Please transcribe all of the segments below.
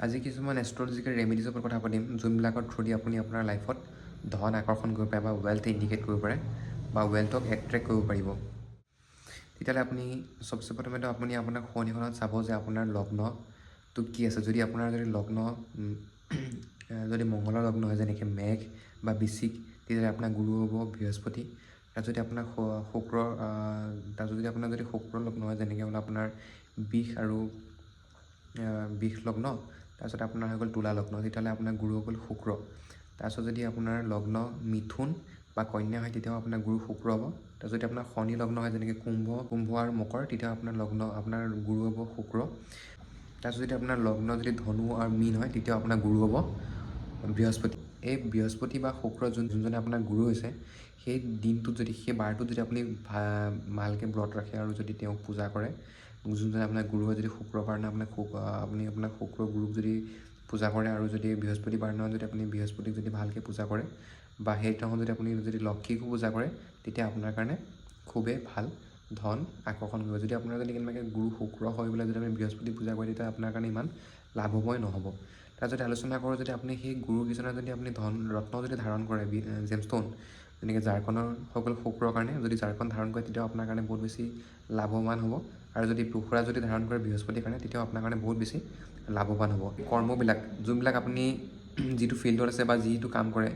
আজি কিছুমান এষ্ট্ৰলজিকেল ৰেমেডিজৰ ওপৰত কথা পাতিম, যোনবিলাকৰ থ্ৰুদি আপুনি আপোনাৰ লাইফত ধন আকৰ্ষণ কৰিব পাৰে বা ৱেল্থ ইণ্ডিকেট কৰিব পাৰে বা ৱেল্থক এট্ৰেক্ট কৰিব পাৰিব। তেতিয়াহ'লে আপুনি চবচে প্ৰথমেতো আপুনি আপোনাৰ শনিখনত চাব যে আপোনাৰ লগ্নটো কি আছে। যদি আপোনাৰ লগ্ন যদি মংগলৰ লগ্ন হয়, যেনেকৈ মেঘ বা বৃশ্চিক, তেতিয়াহ'লে আপোনাৰ গুৰু হ'ব বৃহস্পতি। তাত যদি আপোনাৰ শুক্ৰৰ লগ্ন হয়, যেনেকৈ হ'ল আপোনাৰ বিষ লগ্ন, তাৰপিছত আপোনাৰ হৈ গ'ল তুলা লগ্ন, তেতিয়াহ'লে আপোনাৰ গুৰু হৈ গ'ল শুক্ৰ। তাৰপিছত যদি আপোনাৰ লগ্ন মিথুন বা কন্যা হয়, তেতিয়াও আপোনাৰ গুৰু শুক্ৰ হ'ব। তাৰপিছত যদি আপোনাৰ শনি লগ্ন হয়, যেনেকৈ কুম্ভ আৰু মকৰ, তেতিয়া আপোনাৰ গুৰু হ'ব শুক্ৰ। তাৰপিছত যদি আপোনাৰ লগ্ন যদি ধনু আৰু মীন হয়, তেতিয়াও আপোনাৰ গুৰু হ'ব বৃহস্পতি। এই বৃহস্পতি বা শুক্ৰ যোনজনে আপোনাৰ গুৰু হৈছে, সেই দিনটোত যদি সেই বাৰটোত যদি আপুনি ভালকৈ ব্ৰত ৰাখে আৰু যদি তেওঁক পূজা কৰে, যোনজনে আপোনাৰ গুৰু হয়, যদি শুক্ৰবাৰ দিনা আপুনি আপোনাৰ শুক্ৰ গুৰুক যদি পূজা কৰে আৰু যদি বৃহস্পতিবাৰ দিনা যদি আপুনি বৃহস্পতিক যদি ভালকৈ পূজা কৰে বা সেইদিনাখন যদি আপুনি যদি লক্ষীকো পূজা কৰে, তেতিয়া আপোনাৰ কাৰণে খুবেই ভাল ধন আকৰ্ষণ কৰিব। যদি আপোনাৰ যদি কেনেবাকৈ গুৰু শুক্ৰ হয় বোলে যদি আপুনি বৃহস্পতি পূজা কৰে, তেতিয়া আপোনাৰ কাৰণে ইমান লাভময় নহ'ব। তাত যদি আলোচনা কৰোঁ, যদি আপুনি সেই গুৰুকেইজনে যদি আপুনি ধন ৰত্ন যদি ধাৰণ কৰে, জেমষ্টোন, যেনেকৈ জাৰখনৰ হৈ গ'ল শুক্ৰৰ কাৰণে, যদি জাৰখন ধাৰণ কৰে, তেতিয়াও আপোনাৰ কাৰণে বহুত বেছি লাভৱান হ'ব। আৰু যদি পুখুৰা যদি ধাৰণ কৰে বৃহস্পতিৰ কাৰণে, তেতিয়াও আপোনাৰ কাৰণে বহুত বেছি লাভৱান হ'ব। কৰ্মবিলাক যোনবিলাক আপুনি যিটো ফিল্ডত আছে বা যিটো কাম কৰে,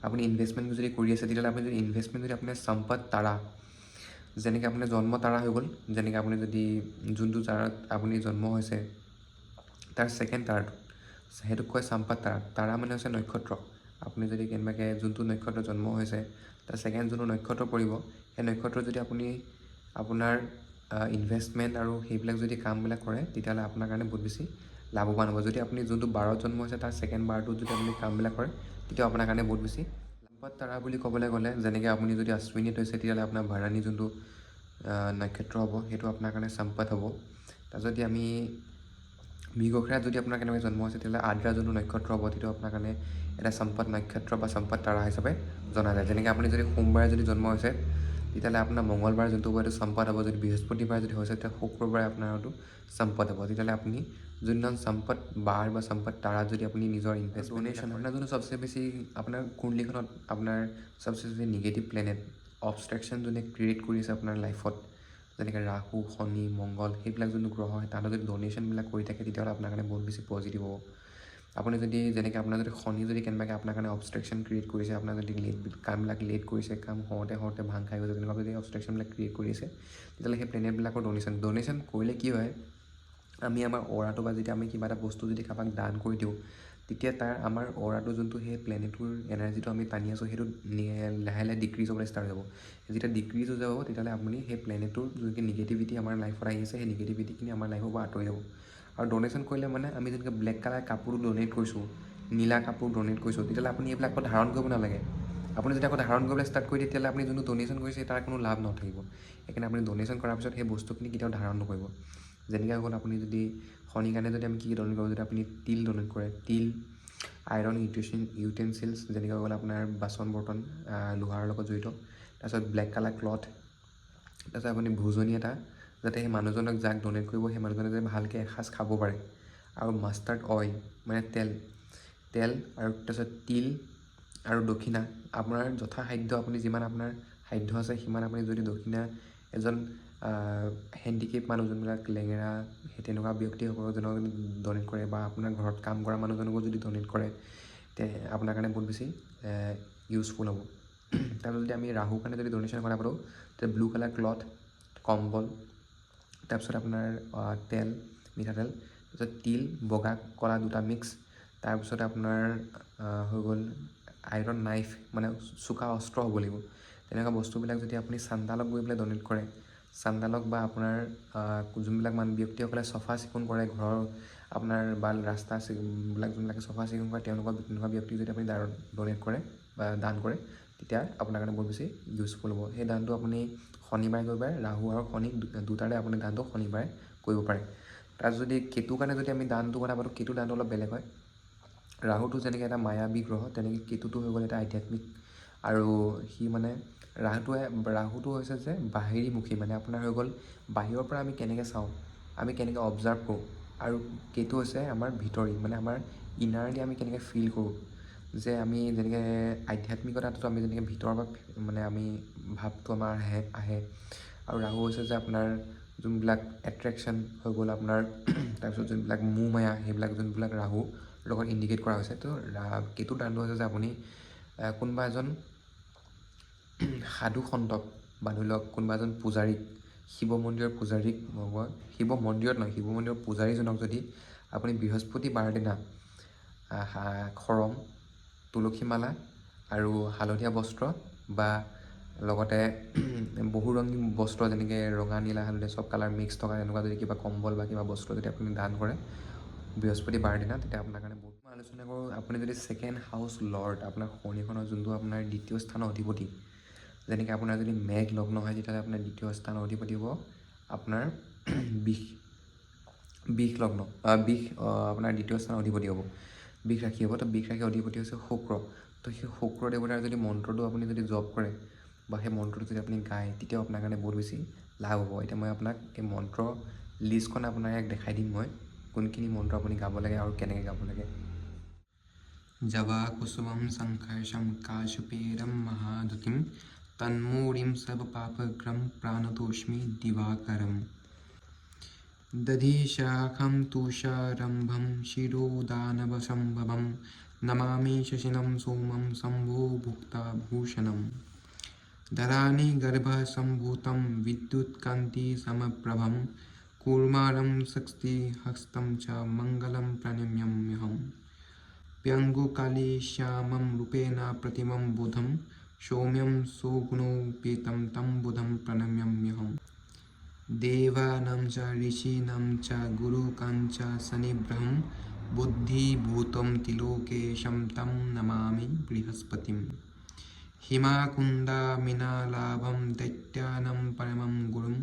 আপুনি ইনভেষ্টমেণ্ট যদি কৰি আছে, তেতিয়াহ'লে আপুনি যদি ইনভেষ্টমেণ্ট যদি আপোনাৰ সম্পদ তাৰা, যেনেকৈ আপোনাৰ জন্ম তাৰা হৈ গ'ল, যেনেকৈ আপুনি যদি যোনটো তাৰাত আপুনি জন্ম হৈছে তাৰ ছেকেণ্ড তাৰাটো, সেইটোক কয় সম্পদ তাৰা। তাৰা মানে হৈছে নক্ষত্ৰ। আপুনি যদি কেনেবাকৈ যোনটো নক্ষত্ৰ জন্ম হৈছে, তাৰ ছেকেণ্ড যোনটো নক্ষত্ৰ পৰিব, সেই নক্ষত্ৰত যদি আপুনি আপোনাৰ ইনভেষ্টমেণ্ট আৰু সেইবিলাক যদি কামবিলাক কৰে, তেতিয়াহ'লে আপোনাৰ কাৰণে বহুত বেছি লাভৱান হ'ব। যদি আপুনি যোনটো বাৰত জন্ম হৈছে, তাৰ ছেকেণ্ড বাৰটোত যদি আপুনি কামবিলাক কৰে, তেতিয়াও আপোনাৰ কাৰণে বহুত বেছি সম্পদ তাৰা বুলি ক'বলৈ গ'লে, যেনেকৈ আপুনি যদি অশ্বিনীত হৈছে, তেতিয়াহ'লে আপোনাৰ ভাৰাণী যোনটো নক্ষত্ৰ হ'ব, সেইটো আপোনাৰ কাৰণে সম্পদ হ'ব। তাৰপিছত যদি আমি মৃগশিৰাত যদি আপোনাৰ কেনেবাকৈ জন্ম হৈছে, তেতিয়াহ'লে আদ্ৰা যোনটো নক্ষত্ৰ হ'ব, সেইটো আপোনাৰ কাৰণে এটা সম্পদ নক্ষত্ৰ বা সম্পদ তাৰা হিচাপে জনা যায়। যেনেকৈ আপুনি যদি সোমবাৰে যদি জন্ম হৈছে, তেতিয়াহ'লে আপোনাৰ মংগলবাৰ যোনটো হ'ব, এইটো সম্পদ হ'ব। যদি বৃহস্পতিবাৰ যদি হৈছে, তেতিয়া শুক্ৰবাৰে আপোনাৰ এইটো সম্পদ হ'ব। তেতিয়াহ'লে আপুনি যোনজন সম্পদ বাৰ বা সম্পদ তাৰাত যদি আপুনি নিজৰ ডনেশ্যন, আপোনাৰ যোনটো চবচে বেছি আপোনাৰ কুণ্ডলীখনত আপোনাৰ চবচে বেছি নিগেটিভ প্লেনেট অবষ্ট্ৰেকশ্যন যোনে ক্ৰিয়েট কৰি আছে আপোনাৰ লাইফত, যেনেকৈ ৰাহু, শনি, মংগল, সেইবিলাক যোনটো গ্ৰহ হয়, তাহাঁতৰ যদি ডনেশ্যনবিলাক কৰি থাকে, তেতিয়াহ'লে আপোনাৰ কাৰণে বহুত বেছি পজিটিভ হ'ব। আপুনি যদি যেনেকৈ আপোনাৰ যদি শনি যদি কেনেবাকৈ আপোনাৰ কাৰণে অবষ্ট্ৰেকশ্যন ক্ৰিয়েট কৰিছে, আপোনাৰ যদি কামবিলাক লেট কৰিছে, কাম হওঁতে ভাং খাই গৈছে, তেনেকুৱা যদি অবষ্ট্ৰেকশ্যনবিলাক ক্ৰিয়েট কৰিছে, তেতিয়াহ'লে সেই প্লেনেটবিলাকৰ ডনেশ্যন কৰিলে কি হয়, আমি আমাৰ অ'ৰাটো বা যেতিয়া আমি কিবা এটা বস্তু যদি কাৰোবাক দান কৰি দিওঁ, তেতিয়া আমাৰ অ'ৰাটো যোনটো সেই প্লেনেটটোৰ এনাৰ্জিটো আমি টানি আছোঁ, সেইটো লাহে লাহে ডিক্ৰিজ হ'বলৈ ষ্টাৰ্ট হ'ব। যেতিয়া ডিক্ৰিজ হৈ যাব, তেতিয়াহ'লে আপুনি সেই প্লেনেটটোৰ যোনখিনি নিগেটিভিটি আমাৰ লাইফত আহি আছে, সেই নিগেটিভিটিখিনি আমাৰ লাইফৰ পৰা আঁতৰি যাব। আৰু ডনেশ্যন কৰিলে মানে আমি যেনেকৈ ব্লেক কালাৰ কাপোৰটো ডনেট কৰিছোঁ, নীলা কাপোৰ ডনেট কৰিছোঁ, তেতিয়াহ'লে আপুনি এইবিলাক আকৌ ধাৰণ কৰিব নালাগে। আপুনি যেতিয়া আকৌ ধাৰণ কৰিবলৈ ষ্টাৰ্ট কৰি দিয়ে, তেতিয়াহ'লে আপুনি যোনটো ডনেশ্যন কৰিছে, তাৰ কোনো লাভ নাথাকিব। সেইকাৰণে আপুনি ডনেশ্যন কৰাৰ পিছত সেই বস্তুখিনি কেতিয়াও ধাৰণ নকৰিব। যেনেকৈ হ'ল আপুনি যদি শনিৰ কাৰণে যদি আমি কি ডনেট কৰোঁ, যদি আপুনি তিল ডনেট কৰে, তিল, আইৰণ ইউটেনচিলছ, যেনেকৈ হ'ল আপোনাৰ বাচন বৰ্তন লোহাৰ লগত জড়িত, তাৰপিছত ব্লেক কালাৰ ক্লথ, তাৰপিছত আপুনি ভোজনী এটা, যাতে সেই মানুহজনক যাক ডনেট কৰিব, সেই মানুহজনে যাতে ভালকৈ এসাঁজ খাব পাৰে। আৰু মাষ্টাৰ্ড অইল মানে তেল আৰু তাৰপিছত তিল আৰু দক্ষিণা, আপোনাৰ যথাসাধ্য আপুনি যিমান আপোনাৰ সাধ্য আছে, সিমান আপুনি যদি দক্ষিণা এজন হেণ্ডিকেপ মানুহ, যোনবিলাক লেঙেৰা সেই তেনেকুৱা ব্যক্তিসকলক যদি ডনেট কৰে, বা আপোনাৰ ঘৰত কাম কৰা মানুহজনকো যদি ডনেট কৰে, তে আপোনাৰ কাৰণে বহুত বেছি ইউজফুল হ'ব। তাৰপিছত যদি আমি ৰাহুৰ কাৰণে যদি ডনেশ্যনৰ কথা পাতোঁ, তেতিয়া ব্লু কালাৰ ক্লথ, কম্বল, তাৰপিছত আপোনাৰ তেল, মিঠাতেল, তাৰপিছত তিল, বগা কলা দুটা মিক্স, তাৰপিছত আপোনাৰ হৈ গ'ল আইৰণ নাইফ, মানে চোকা অস্ত্ৰ হ'ব লাগিব। তেনেকুৱা বস্তুবিলাক যদি আপুনি চাণ্ডালক গৈ পেলাই ডনেট কৰে, চাণ্ডালক বা আপোনাৰ যোনবিলাক ব্যক্তিসকলে চফা চিকুণ কৰে ঘৰৰ আপোনাৰ বা ৰাস্তাবিলাক যোনবিলাকে চফা চিকুণ কৰে, তেনেকুৱা ব্যক্তিক যদি আপুনি ডনেট কৰে বা দান কৰে, তেতিয়া আপোনাৰ কাৰণে বহুত বেছি ইউজফুল হ'ব। সেই দানটো আপুনি শনিবাৰে কৰিব পাৰে, ৰাহু আৰু শনি দুটাৰে আপুনি দানটো শনিবাৰে কৰিব পাৰে। তাৰ যদি কেতুৰ কাৰণে যদি আমি দানটো কথা পাতোঁ, কেতুৰ দানটো অলপ বেলেগ হয়। ৰাহুটো যেনেকৈ এটা মায়াবী গ্ৰহ, তেনেকৈ কেতুটো হৈ গ'ল এটা আধ্যাত্মিক, আৰু সি মানে ৰাহুটো হৈছে যে বাহিৰীমুখী, মানে আপোনাৰ হৈ গ'ল বাহিৰৰ পৰা আমি কেনেকৈ চাওঁ, আমি কেনেকৈ অবজাৰ্ভ কৰোঁ, আৰু কেতু হৈছে আমাৰ ভিতৰি, মানে আমাৰ ইনাৰলি আমি কেনেকৈ ফিল কৰোঁ, যে আমি যেনেকৈ আধ্যাত্মিকতাটো আমি যেনেকৈ ভিতৰৰ পৰা মানে আমি ভাৱটো আমাৰ আহে। আৰু ৰাহু হৈছে যে আপোনাৰ যোনবিলাক এট্ৰেকশ্যন হৈ গ'ল আপোনাৰ তাৰপিছত যোনবিলাক মোহ মায়া, সেইবিলাক যোনবিলাক ৰাহুৰ লগত ইণ্ডিকেট কৰা হৈছে। তো কেতুৰ দানটো হৈছে যে আপুনি কোনোবা এজন সাধু সন্তক বা ধৰি লওক কোনোবা এজন পূজাৰীক, শিৱ মন্দিৰৰ পূজাৰীক, শিৱ মন্দিৰত নহয়, শিৱ মন্দিৰৰ পূজাৰীজনক যদি আপুনি বৃহস্পতিবাৰ দিনা খৰম, তুলসী মালা আৰু হালধীয়া বস্ত্ৰ বা লগতে বহুৰঙী বস্ত্ৰ যেনেকৈ ৰঙা, নীলা, হালধীয়া চব কালাৰ মিক্স থকা এনেকুৱা যদি কিবা কম্বল বা কিবা বস্ত্ৰ যদি আপুনি দান কৰে বৃহস্পতিবাৰ দিনা, তেতিয়া আপোনাৰ কাৰণে বহুত। মই আলোচনা কৰোঁ আপুনি যদি ছেকেণ্ড হাউচ লৰ্ড, আপোনাৰ শনিখনৰ যোনটো আপোনাৰ দ্বিতীয় স্থানৰ অধিপতি, যেনেকৈ আপোনাৰ যদি মেঘ লগ্ন হয় তেতিয়াহ'লে আপোনাৰ দ্বিতীয় স্থানৰ অধিপতি হ'ব আপোনাৰ বিষ লগ্ন, আপোনাৰ দ্বিতীয় স্থানৰ অধিপতি হ'ব বিষ ৰাশি হ'ব। তো বিষ ৰাশিৰ অধিপতি হৈছে শুক্ৰ। তো সেই শুক্ৰ দেৱতাৰ যদি মন্ত্ৰটো আপুনি যদি জপ কৰে বা সেই মন্ত্ৰটো যদি আপুনি গায়, তেতিয়াও আপোনাৰ কাৰণে বহুত বেছি লাভ হ'ব। এতিয়া মই আপোনাক এই মন্ত্ৰ লিষ্টখন আপোনাক দেখাই দিম, মই কোনখিনি মন্ত্ৰ আপুনি গাব লাগে আৰু কেনেকৈ গাব লাগে। জবা কুসুমম সংঘৰ্ষম কাশপেৰম মহাদুতিম তন্মূঢ়িম সর্বপাপগ্রম প্রাণতোষ্মি দিবাকরম দধিশাখম তুষারম্ভম শিরোদানবসম্ভবম নমামি শশিनं সোমं শম্ভো ভুক্তাভূষণম ধরানি গর্ভসম্ভূतं विद्युत्कान्तिसमप्रभं कूर्मारं शक्तिहस्तं च मङ्गलं प्रणम्यहम् प्यङ्गुकालीश्यामं रूपेण प्रतिमं बुधं सौम्यं सुगुणोपेतं तं बुधं प्रणम्यहम् देवानां च ऋषीणां च गुरुकां च शनिग्रहं बुद्धिभूतं त्रिलोकेशं तं नमामि बृहस्पतिम् हिमाकुन्दामिनालाभं दैत्यानां परमं गुरुं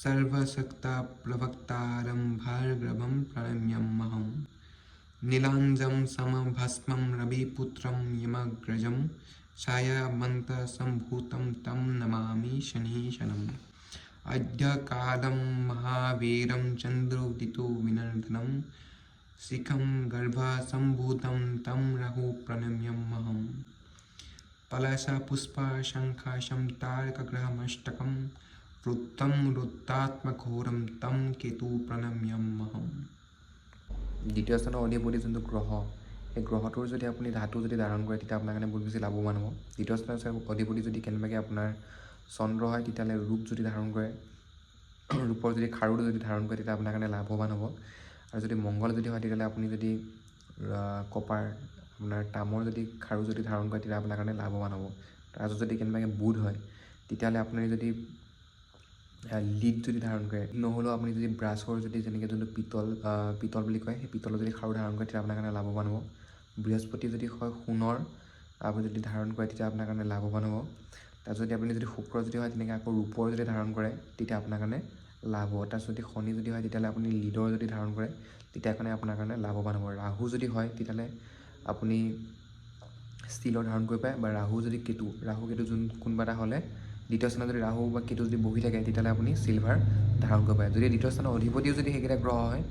सर्वशक्तप्रवक्तारं भार्गवं प्रणम्यहम् नीलाञ्जं समभस्मं रविपुत्रं यमग्रजं छायामन्तसम्भूतं तं नमामि शनीशनम् अद्यकालं महावीरं चन्द्रोदितो विनर्दनं शिखं गर्भसम्भूतं तं राहु प्रणम्यहम् पलाशपुष्पशङ्खाशं तारकग्रहमष्टकं रुद्धं रुद्रात्मघोरं तं केतु प्रणम्यहम्। দ্বিতীয় স্থানৰ অধিপতি যোনটো গ্ৰহ, সেই গ্ৰহটোৰ যদি আপুনি ধাতু যদি ধাৰণ কৰে তেতিয়া আপোনাৰ কাৰণে বহুত বেছি লাভৱান হ'ব। দ্বিতীয় স্থানৰ অধিপতি যদি কেনেবাকৈ আপোনাৰ চন্দ্ৰ হয়, তেতিয়াহ'লে ৰূপ যদি ধাৰণ কৰে, ৰূপৰ যদি খাৰু যদি ধাৰণ কৰে, তেতিয়া আপোনাৰ কাৰণে লাভৱান হ'ব। আৰু যদি মংগল যদি হয়, তেতিয়াহ'লে আপুনি যদি কপাৰ আপোনাৰ তামৰ যদি খাৰু যদি ধাৰণ কৰে, তেতিয়া আপোনাৰ কাৰণে লাভৱান হ'ব। তাৰপিছত যদি কেনেবাকৈ বুধ হয়, তেতিয়াহ'লে আপুনি যদি লিড যদি ধাৰণ কৰে, নহ'লেও আপুনি যদি ব্ৰাছৰ যদি যেনেকৈ যোনটো পিতল বুলি কয়, সেই পিতলৰ যদি খাৰু ধাৰণ কৰে, তেতিয়া আপোনাৰ কাৰণে লাভৱান হ'ব। বৃহস্পতি যদি হয় সোণৰ আপুনি যদি ধাৰণ কৰে, তেতিয়া আপোনাৰ কাৰণে লাভৱান হ'ব। তাৰপিছত যদি আপুনি যদি শুক্ৰ যদি হয়, তেনেকৈ আকৌ ৰূপৰ যদি ধাৰণ কৰে, তেতিয়া আপোনাৰ কাৰণে লাভ হ'ব। তাৰপিছত যদি শনি যদি হয়, তেতিয়াহ'লে আপুনি লিডৰ যদি ধাৰণ কৰে, তেতিয়া আপোনাৰ কাৰণে লাভৱান হ'ব। ৰাহু যদি হয়, তেতিয়াহ'লে আপুনি ষ্টীলৰ ধাৰণ কৰিব পাৰে, বা ৰাহু কেতু কোনোবা এটা হ'লে দ্বিতীয় স্থানত যদি ৰাহু বা কেতু যদি বহি থাকে, তেতিয়াহ'লে আপুনি চিলভাৰ ধাৰণ কৰিব পাৰে। যদি দ্বিতীয় স্থানৰ অধিপতিও যদি সেইকেইটা গ্ৰহ হয়,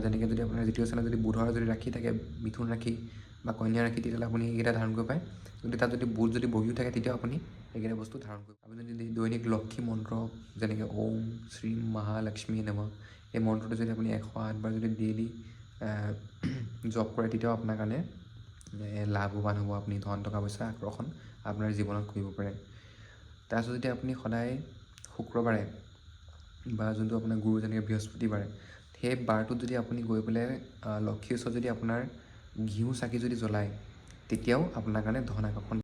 যেনেকৈ যদি আপোনাৰ দ্বিতীয় স্থানত যদি বুধৰ যদি ৰাশি থাকে, মিথুন ৰাশি বা কন্যা ৰাশি, তেতিয়াহ'লে আপুনি সেইকেইটা ধাৰণ কৰিব পাৰে। যদি তাত যদি বুধ যদি বহিও থাকে, তেতিয়াও আপুনি সেইকেইটা বস্তু ধাৰণ কৰিব। আপুনি যদি দৈনিক লক্ষী মন্ত্ৰ যেনেকৈ ওম শ্ৰীম মহালক্ষ্মী নমঃ, এই মন্ত্ৰটো যদি আপুনি 108 বাৰ যদি ডেইলি জপ কৰে, তেতিয়াও আপোনাৰ কাৰণে লাভৱান হ'ব। আপুনি ধন টকা পইচা আকৰ্ষণ আপোনাৰ জীৱনত কৰিব পাৰে। তাৰপিছত যদি আপুনি সদায় শুক্ৰবাৰে বা যোনটো আপোনাৰ গুৰু যেনেকৈ বৃহস্পতিবাৰে, সেই বাৰটোত যদি আপুনি গৈ পেলাই লক্ষীৰ ওচৰত যদি আপোনাৰ ঘিউ চাকি যদি জ্বলায়, তেতিয়াও আপোনাৰ কাৰণে ধন আকৰ্ষণ